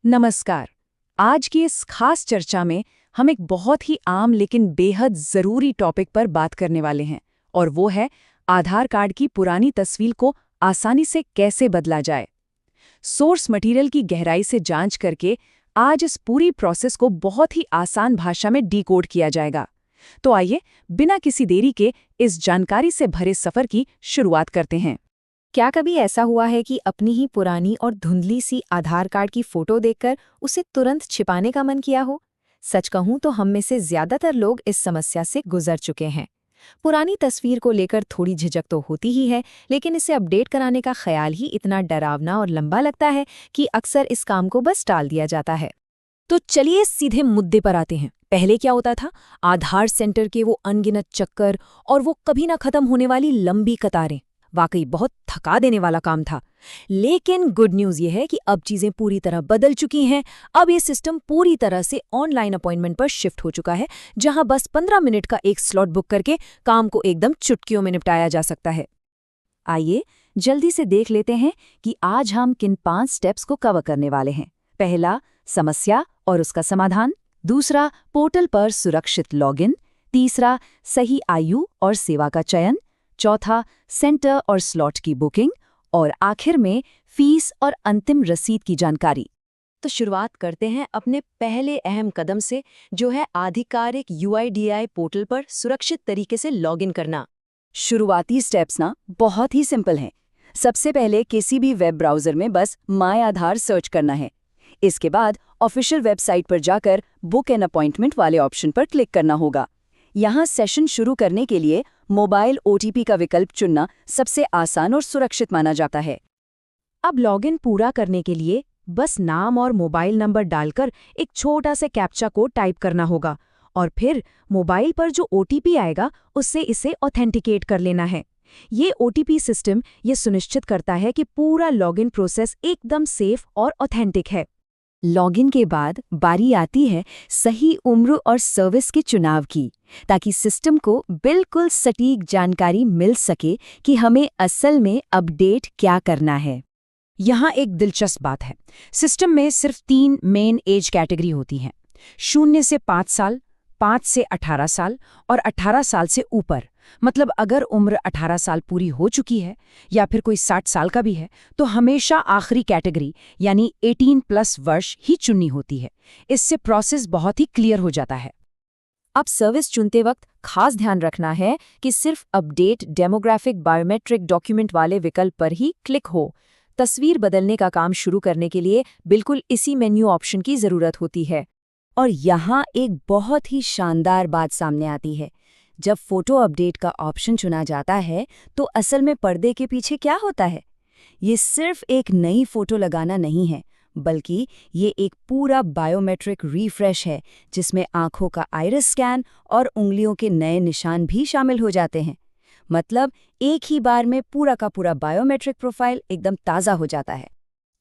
नमस्कार। आज की इस खास चर्चा में हम एक बहुत ही आम लेकिन बेहद ज़रूरी टॉपिक पर बात करने वाले हैं और वो है आधार कार्ड की पुरानी तस्वीर को आसानी से कैसे बदला जाए। सोर्स मटेरियल की गहराई से जांच करके आज इस पूरी प्रोसेस को बहुत ही आसान भाषा में डिकोड किया जाएगा। तो आइए बिना किसी देरी के इस जानकारी से भरे सफ़र की शुरुआत करते हैं। क्या कभी ऐसा हुआ है कि अपनी ही पुरानी और धुंधली सी आधार कार्ड की फोटो देखकर उसे तुरंत छिपाने का मन किया हो? सच कहूं तो हम में से ज्यादातर लोग इस समस्या से गुजर चुके हैं। पुरानी तस्वीर को लेकर थोड़ी झिझक तो होती ही है, लेकिन इसे अपडेट कराने का ख्याल ही इतना डरावना और लंबा लगता है कि अक्सर इस काम को बस टाल दिया जाता है। तो चलिए सीधे मुद्दे पर आते हैं। पहले क्या होता था? आधार सेंटर के वो अनगिनत चक्कर और वो कभी ना खत्म होने वाली लंबी कतारें वाकई बहुत थका देने वाला काम था। लेकिन गुड न्यूज़ ये है कि अब चीज़ें पूरी तरह बदल चुकी हैं। अब ये सिस्टम पूरी तरह से ऑनलाइन अपॉइंटमेंट पर शिफ्ट हो चुका है, जहां बस 15 मिनट का एक स्लॉट बुक करके काम को एकदम चुटकियों में निपटाया जा सकता है। आइए जल्दी से देख लेते हैं कि आज हम किन 5 स्टेप्स को कवर करने वाले हैं। पहला, समस्या और उसका समाधान। दूसरा, पोर्टल पर सुरक्षित लॉगिन। तीसरा, सही आयु और सेवा का चयन। चौथा, सेंटर और स्लॉट की बुकिंग। और आखिर में फीस और अंतिम रसीद की जानकारी। तो शुरुआत करते हैं अपने पहले अहम कदम से, जो है आधिकारिक UIDAI पोर्टल पर सुरक्षित तरीके से लॉगिन करना। शुरुआती स्टेप्स ना बहुत ही सिंपल हैं। सबसे पहले किसी भी वेब ब्राउज़र में बस माय आधार सर्च करना है। इसके बाद ऑफिशियल वेबसाइट पर जाकर बुक एन अपॉइंटमेंट वाले ऑप्शन पर क्लिक करना होगा। यहाँ सेशन शुरू करने के लिए मोबाइल OTP का विकल्प चुनना सबसे आसान और सुरक्षित माना जाता है। अब लॉगिन पूरा करने के लिए बस नाम और मोबाइल नंबर डालकर एक छोटा सा कैप्चा कोड टाइप करना होगा और फिर मोबाइल पर जो OTP आएगा उससे इसे ऑथेंटिकेट कर लेना है। ये OTP सिस्टम ये सुनिश्चित करता है कि पूरा लॉगिन प्रोसेस एकदम सेफ और ऑथेंटिक है। लॉगिन के बाद बारी आती है सही उम्र और सर्विस के चुनाव की, ताकि सिस्टम को बिल्कुल सटीक जानकारी मिल सके कि हमें असल में अपडेट क्या करना है। यहाँ एक दिलचस्प बात है। सिस्टम में सिर्फ 3 मेन एज कैटेगरी होती हैं: 0 से 5 साल, 5 से 18 साल और 18 साल से ऊपर। मतलब अगर उम्र 18 साल पूरी हो चुकी है या फिर कोई 60 साल का भी है तो हमेशा आखिरी कैटेगरी यानी 18+ वर्ष ही चुननी होती है। इससे प्रोसेस बहुत ही क्लियर हो जाता है। अब सर्विस चुनते वक्त खास ध्यान रखना है कि सिर्फ अपडेट डेमोग्राफिक बायोमेट्रिक डॉक्यूमेंट वाले विकल्प पर ही क्लिक हो। तस्वीर बदलने का काम शुरू करने के लिए बिल्कुल इसी मेन्यू ऑप्शन की ज़रूरत होती है। और यहाँ एक बहुत ही शानदार बात सामने आती है। जब फोटो अपडेट का ऑप्शन चुना जाता है तो असल में पर्दे के पीछे क्या होता है? ये सिर्फ एक नई फोटो लगाना नहीं है, बल्कि ये एक पूरा बायोमेट्रिक रिफ्रेश है, जिसमें आंखों का आइरिस स्कैन और उंगलियों के नए निशान भी शामिल हो जाते हैं। मतलब एक ही बार में पूरा का पूरा बायोमेट्रिक प्रोफाइल एकदम ताज़ा हो जाता है।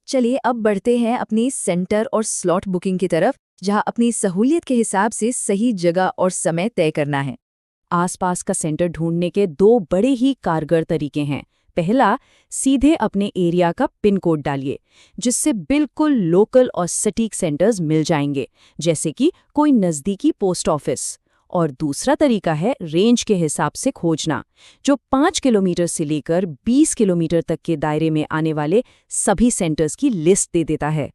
चलिए अब बढ़ते हैं अपनी सेंटर और स्लॉट बुकिंग की तरफ, जहां अपनी सहूलियत के हिसाब से सही जगह और समय तय करना है। आसपास का सेंटर ढूंढने के 2 बड़े ही कारगर तरीके हैं। पहला, सीधे अपने एरिया का पिन कोड डालिए, जिससे बिल्कुल लोकल और सटीक सेंटर्स मिल जाएंगे, जैसे कि कोई नज़दीकी पोस्ट ऑफिस। और दूसरा तरीका है रेंज के हिसाब से खोजना, जो 5 किलोमीटर से लेकर 20 किलोमीटर तक के दायरे में आने वाले सभी सेंटर्स की लिस्ट दे देता है।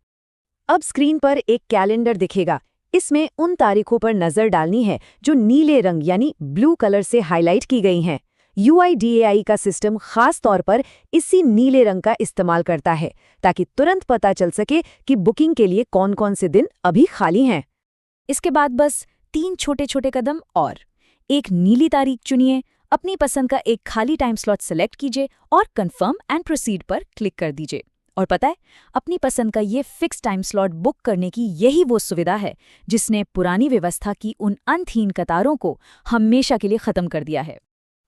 अब स्क्रीन पर एक कैलेंडर दिखेगा। इसमें उन तारीखों पर नजर डालनी है जो नीले रंग यानी ब्लू कलर से हाईलाइट की गई हैं। UIDAI का सिस्टम खास तौर पर इसी नीले रंग का इस्तेमाल करता है, ताकि तुरंत पता चल सके कि बुकिंग के लिए कौन-कौन से दिन अभी खाली हैं। इसके बाद बस 3 छोटे-छोटे कदम और। एक नीली तारीख चुनिए, अपनी पसंद का एक खाली टाइम स्लॉट सेलेक्ट कीजिए और कंफर्म एंड प्रोसीड पर क्लिक कर दीजिए। और पता है, अपनी पसंद का ये फिक्स टाइम स्लॉट बुक करने की यही वो सुविधा है जिसने पुरानी व्यवस्था की उन अंतहीन कतारों को हमेशा के लिए खत्म कर दिया है।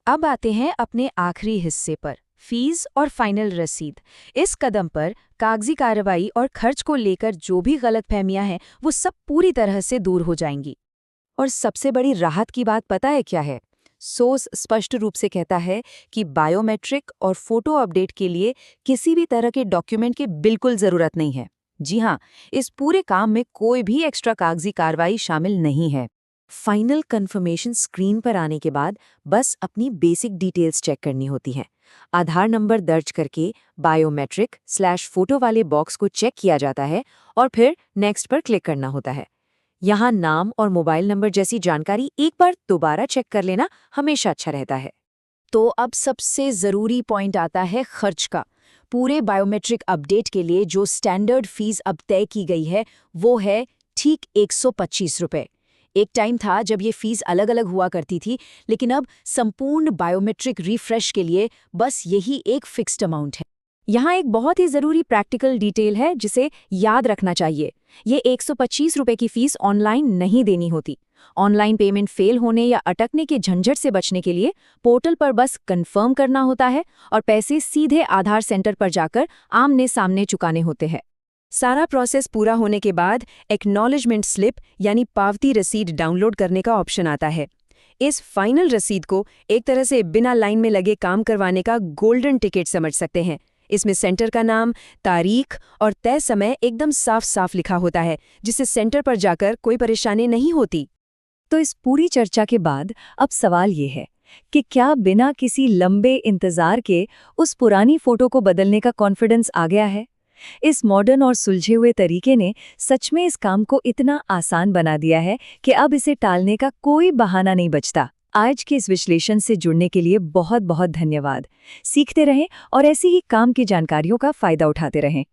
अब आते हैं अपने आखिरी हिस्से पर, फीस और फाइनल रसीद। इस कदम पर कागजी कार्रवाई और खर्च को लेकर जो भी गलतफहमियां हैं वो सब पूरी तरह से दूर हो जाएंगी। और सबसे बड़ी राहत की बात पता है क्या है? सोर्स स्पष्ट रूप से कहता है कि बायोमेट्रिक और फोटो अपडेट के लिए किसी भी तरह के डॉक्यूमेंट की बिल्कुल ज़रूरत नहीं है। जी हाँ, इस पूरे काम में कोई भी एक्स्ट्रा कागजी कार्रवाई शामिल नहीं है। फाइनल कंफर्मेशन स्क्रीन पर आने के बाद बस अपनी बेसिक डिटेल्स चेक करनी होती हैं। आधार नंबर दर्ज करके बायोमेट्रिक/फोटो वाले बॉक्स को चेक किया जाता है और फिर नेक्स्ट पर क्लिक करना होता है। यहाँ नाम और मोबाइल नंबर जैसी जानकारी एक बार दोबारा चेक कर लेना हमेशा अच्छा रहता है। तो अब सबसे ज़रूरी पॉइंट आता है खर्च का। पूरे बायोमेट्रिक अपडेट के लिए जो स्टैंडर्ड फीस अब तय की गई है वो है ठीक 125 रुपये। एक टाइम था जब ये फीस अलग अलग हुआ करती थी, लेकिन अब संपूर्ण बायोमेट्रिक रिफ्रेश के लिए बस यही एक फिक्स्ड अमाउंट है। यहाँ एक बहुत ही ज़रूरी प्रैक्टिकल डिटेल है जिसे याद रखना चाहिए। ये 125 रुपये की फीस ऑनलाइन नहीं देनी होती। ऑनलाइन पेमेंट फेल होने या अटकने के झंझट से बचने के लिए पोर्टल पर बस कंफर्म करना होता है और पैसे सीधे आधार सेंटर पर जाकर आमने सामने चुकाने होते हैं। सारा प्रोसेस पूरा होने के बाद एक्नॉलेजमेंट स्लिप यानी पावती रसीद डाउनलोड करने का ऑप्शन आता है। इस फाइनल रसीद को एक तरह से बिना लाइन में लगे काम करवाने का गोल्डन टिकट समझ सकते हैं। इसमें सेंटर का नाम, तारीख और तय समय एकदम साफ साफ लिखा होता है, जिससे सेंटर पर जाकर कोई परेशानी नहीं होती। तो इस पूरी चर्चा के बाद अब सवाल ये है कि क्या बिना किसी लंबे इंतजार के उस पुरानी फोटो को बदलने का कॉन्फिडेंस आ गया है? इस मॉडर्न और सुलझे हुए तरीके ने सच में इस काम को इतना आसान बना दिया है कि अब इसे टालने का कोई बहाना नहीं बचता। आज के इस विश्लेषण से जुड़ने के लिए बहुत बहुत धन्यवाद। सीखते रहें और ऐसी ही काम की जानकारियों का फायदा उठाते रहें।